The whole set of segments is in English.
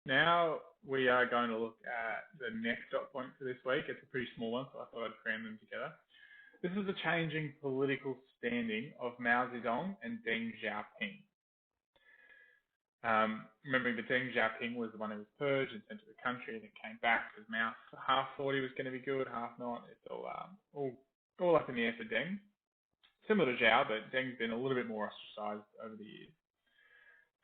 Now we are going to look at the next dot point for this week. It's a pretty small one, so I thought I'd cram them together. This is the changing political standing of Mao Zedong and Deng Xiaoping. Remembering that Deng Xiaoping was the one who was purged and sent to the country and then came back because Mao half thought he was going to be good, half not. It's all up in the air for Deng. Similar to Xiao, but Deng's been a little bit more ostracized over the years.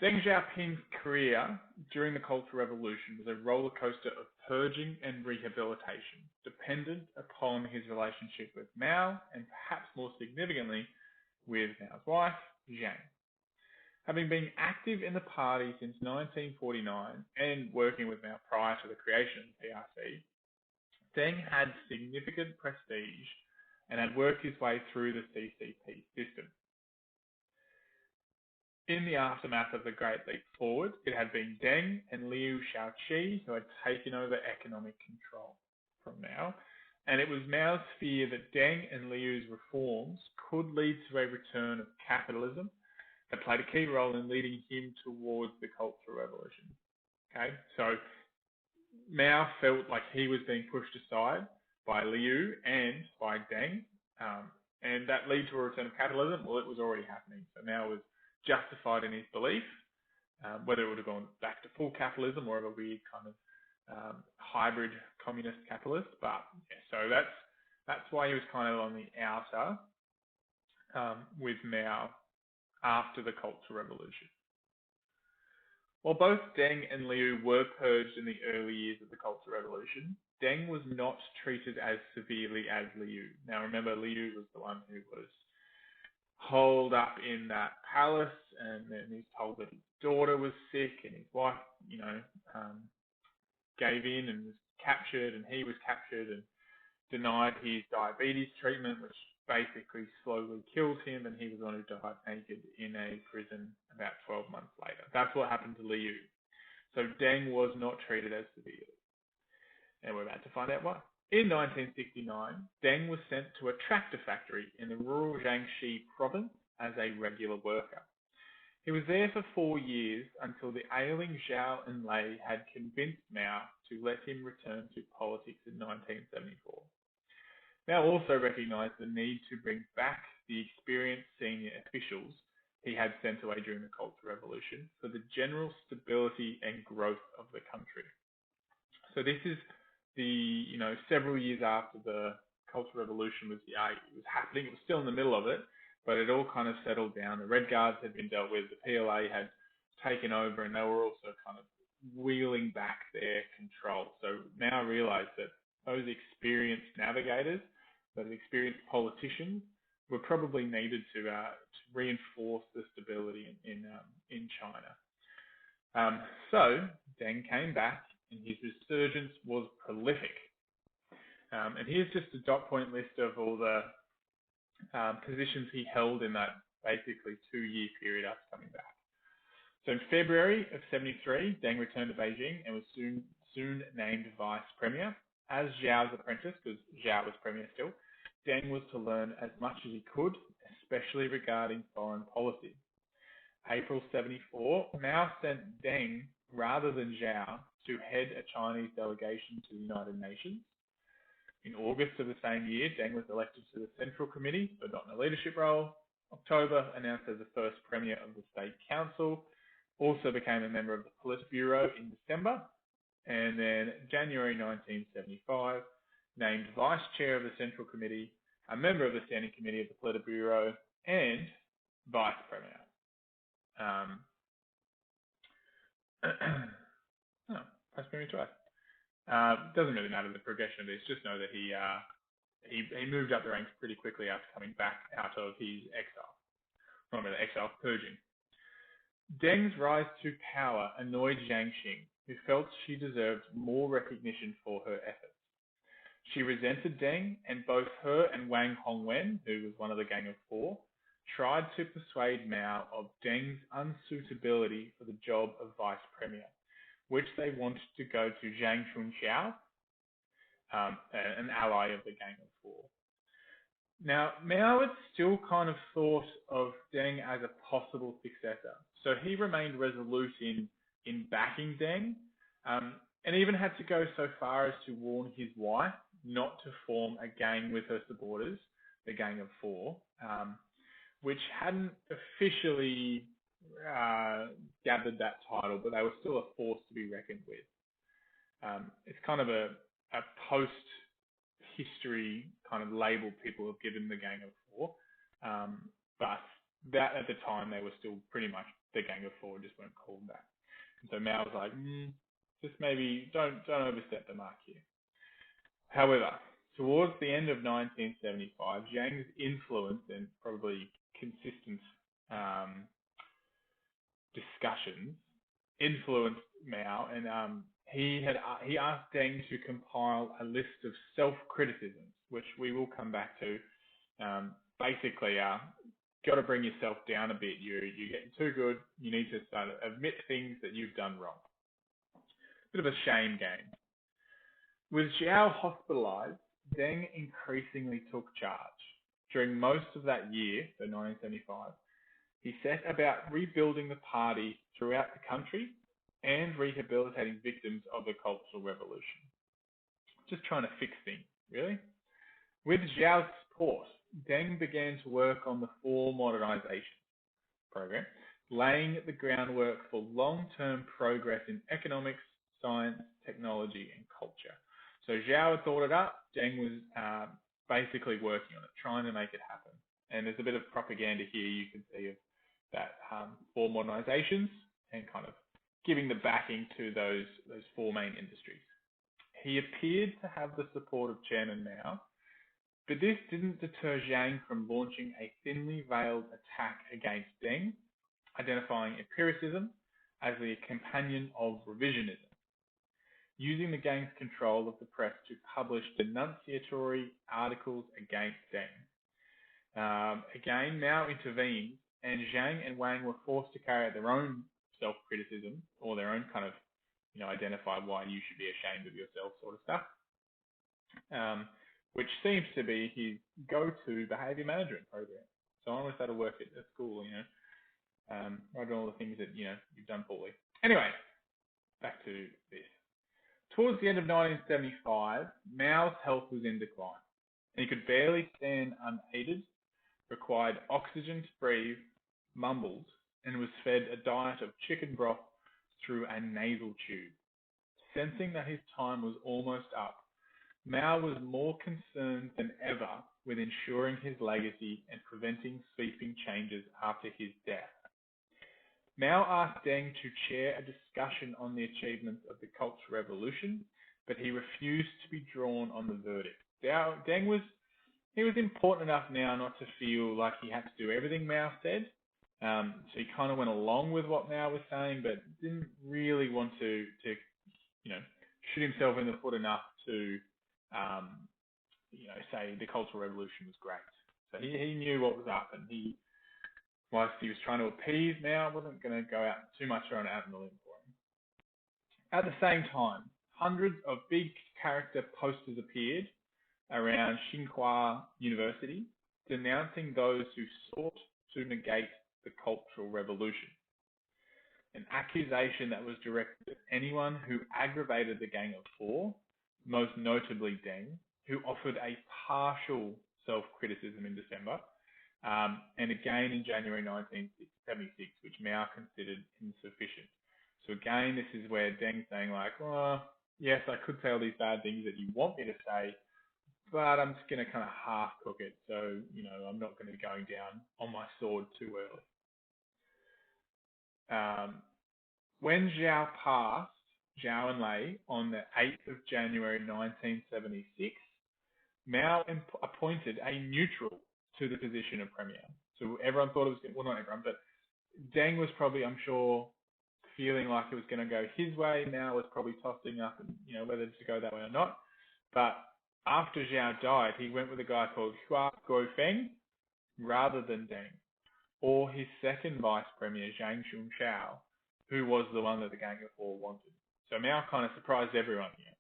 Deng Xiaoping's career during the Cultural Revolution was a roller coaster of purging and rehabilitation, dependent upon his relationship with Mao and perhaps more significantly with Mao's wife, Zhang. Having been active in the party since 1949 and working with Mao prior to the creation of the PRC, Deng had significant prestige and had worked his way through the CCP system. In the aftermath of the Great Leap Forward, it had been Deng and Liu Shaoqi who had taken over economic control from Mao, and it was Mao's fear that Deng and Liu's reforms could lead to a return of capitalism that played a key role in leading him towards the Cultural Revolution. Okay, so Mao felt like he was being pushed aside by Liu and by Deng, and that led to a return of capitalism. Well, it was already happening, so Mao was justified in his belief, whether it would have gone back to full capitalism or a weird kind of hybrid communist capitalist. But yeah, so that's why he was kind of on the outer with Mao after the Cultural Revolution. While both Deng and Liu were purged in the early years of the Cultural Revolution, Deng was not treated as severely as Liu. Now remember, Liu was the one who was holed up in that palace, and then he's told that his daughter was sick and his wife, gave in and was captured, and he was captured and denied his diabetes treatment, which basically slowly killed him, and he was the one who died naked in a prison about 12 months later. That's what happened to Liu. So Deng was not treated as severely. And we're about to find out why. In 1969, Deng was sent to a tractor factory in the rural Jiangxi province as a regular worker. He was there for 4 years until the ailing Zhao Enlai had convinced Mao to let him return to politics in 1974. Mao also recognized the need to bring back the experienced senior officials he had sent away during the Cultural Revolution for the general stability and growth of the country. So this is several years after the Cultural Revolution was happening. It was still in the middle of it, but it all kind of settled down. The Red Guards had been dealt with, the PLA had taken over, and they were also kind of wheeling back their control. So Mao realized that those experienced navigators, those experienced politicians, were probably needed to reinforce the stability in China. So Deng came back, and his resurgence was prolific. And here's just a dot point list of all the positions he held in that basically 2-year period after coming back. So in February of 73, Deng returned to Beijing and was soon named vice premier. As Zhao's apprentice, because Zhao was premier still, Deng was to learn as much as he could, especially regarding foreign policy. April 74, Mao sent Deng rather than Zhao to head a Chinese delegation to the United Nations. In August of the same year, Deng was elected to the Central Committee, but not in a leadership role. October, announced as the first premier of the State Council, also became a member of the Politburo in December. And then January 1975, named vice chair of the Central Committee, a member of the Standing Committee of the Politburo, and vice premier. Vice premier twice. Doesn't really matter the progression of this. Just know that he moved up the ranks pretty quickly after coming back out of his exile. Not really exile, purging. Deng's rise to power annoyed Jiang Xing, who felt she deserved more recognition for her efforts. She resented Deng, and both her and Wang Hongwen, who was one of the Gang of Four, tried to persuade Mao of Deng's unsuitability for the job of vice premier, which they wanted to go to Zhang Chunxiao, an ally of the Gang of Four. Now, Mao had still kind of thought of Deng as a possible successor, so he remained resolute in backing Deng, and even had to go so far as to warn his wife not to form a gang with her supporters, the Gang of Four, which hadn't officially gathered that title, but they were still a force to be reckoned with. It's kind of a post-history kind of label people have given the Gang of Four, but that at the time they were still pretty much the Gang of Four, just weren't called that. And so Mao was like, just maybe don't overstep the mark here. However, towards the end of 1975, Zhang's influence and probably consistent discussions influenced Mao, and he asked Deng to compile a list of self-criticisms, which we will come back to. Basically, got to bring yourself down a bit. You're getting too good. You need to start to admit things that you've done wrong. Bit of a shame game. With Xiao hospitalized, Deng increasingly took charge. During most of that year, so 1975, he set about rebuilding the party throughout the country and rehabilitating victims of the Cultural Revolution. Just trying to fix things, really. With Xiao's support, Deng began to work on the Four Modernization program, laying the groundwork for long-term progress in economics, science, technology, and culture. So Xiao had thought it up. Deng was basically working on it, trying to make it happen. And there's a bit of propaganda here you can see of that four modernizations and kind of giving the backing to those four main industries. He appeared to have the support of Chairman Mao, but this didn't deter Zhang from launching a thinly veiled attack against Deng, identifying empiricism as the companion of revisionism, using the gang's control of the press to publish denunciatory articles against Deng. Again, Mao intervened, and Zhang and Wang were forced to carry out their own self-criticism, or their own kind of, identify why you should be ashamed of yourself sort of stuff, which seems to be his go-to behavior management program. So I almost had to work at school, write all the things that, you've done poorly. Anyway, back to this. Towards the end of 1975, Mao's health was in decline, and he could barely stand unaided, required oxygen to breathe, mumbled, and was fed a diet of chicken broth through a nasal tube. Sensing that his time was almost up, Mao was more concerned than ever with ensuring his legacy and preventing sweeping changes after his death. Mao asked Deng to chair a discussion on the achievements of the Cultural Revolution, but he refused to be drawn on the verdict. Deng was important enough now not to feel like he had to do everything Mao said. So he kind of went along with what Mao was saying, but didn't really want to shoot himself in the foot enough to, say the Cultural Revolution was great. So he knew what was up, and whilst he was trying to appease Mao, wasn't going to go out too much on out on the limb for him. At the same time, hundreds of big character posters appeared around Tsinghua University, denouncing those who sought to negate the Cultural Revolution. An accusation that was directed at anyone who aggravated the Gang of Four, most notably Deng, who offered a partial self-criticism in December, and again in January 1976, which Mao considered insufficient. So again, this is where Deng's saying yes, I could say all these bad things that you want me to say, but I'm just going to kind of half cook it. So, I'm not going to go down on my sword too early. When Zhao passed, Zhao Enlai, on the 8th of January 1976, Mao appointed a neutral to the position of premier. So everyone thought it was, well, not everyone, but Deng was probably, I'm sure, feeling like it was going to go his way. Mao was probably tossing up, and whether to go that way or not. But after Zhao died, he went with a guy called Hua Guofeng rather than Deng, or his second vice premier, Zhang Shunshao, who was the one that the Gang of Four wanted. So Mao kind of surprised everyone here.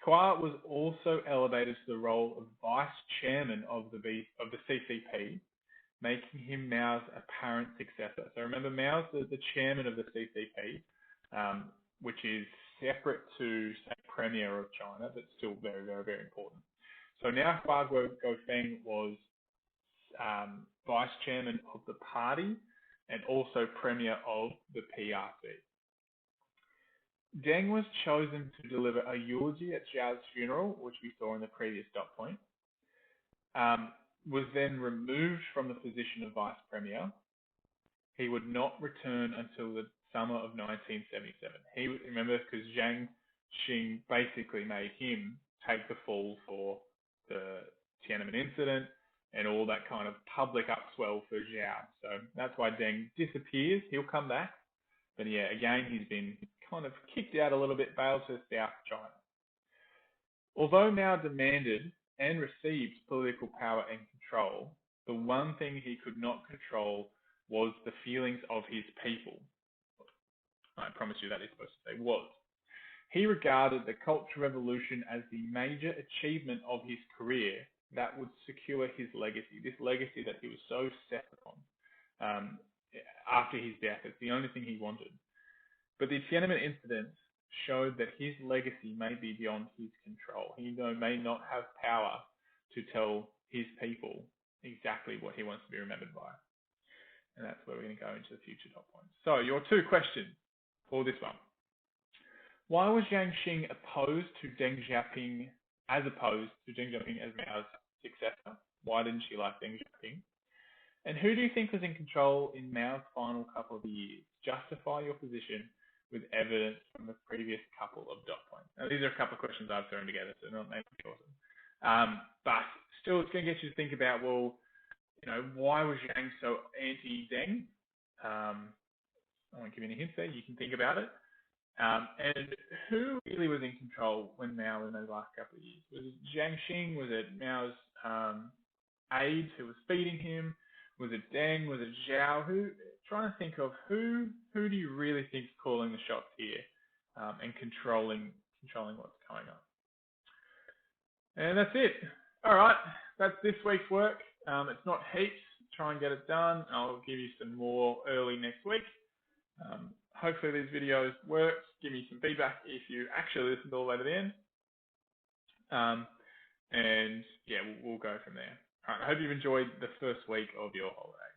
Hua was also elevated to the role of vice chairman of the CCP, making him Mao's apparent successor. So remember, Mao's the chairman of the CCP, which is separate to, say, Premier of China, but still very, very, very important. So now Hua Guofeng was vice chairman of the party and also premier of the PRC. Deng was chosen to deliver a eulogy at Zhao's funeral, which we saw in the previous dot point. Was then removed from the position of vice premier. He would not return until the summer of 1977. Remember, because Jiang Xing basically made him take the fall for the Tiananmen incident and all that kind of public upswell for Zhao. So that's why Deng disappears. He'll come back. But yeah, again, he's been kind of kicked out a little bit, bailed to South China. Although Mao demanded and received political power and control, the one thing he could not control was the feelings of his people. I promise you that is supposed to say was. He regarded the Cultural Revolution as the major achievement of his career that would secure his legacy, this legacy that he was so set upon after his death. It's the only thing he wanted. But the Tiananmen incident showed that his legacy may be beyond his control. He may not have power to tell his people exactly what he wants to be remembered by. And that's where we're going to go into the future dot points. So your two questions for this one. Why was Jiang Xing opposed to Deng Xiaoping as Mao's successor? Why didn't she like Deng Xiaoping? And who do you think was in control in Mao's final couple of years? Justify your position with evidence from the previous couple of dot points. Now, these are a couple of questions I've thrown together, so not maybe awesome. But still, it's going to get you to think about, well, why was Jiang so anti-Deng? I won't give you any hints there. You can think about it. And who really was in control when Mao in those last couple of years? Was it Jiang Xing? Was it Mao's aides who was feeding him? Was it Deng? Was it Zhao? Trying to think of who do you really think is calling the shots here and controlling what's going on? And that's it. All right, that's this week's work. It's not heaps. Try and get it done. I'll give you some more early next week. Hopefully these videos work. Give me some feedback if you actually listened all the way to the end. And yeah, we'll go from there. All right, I hope you've enjoyed the first week of your holiday.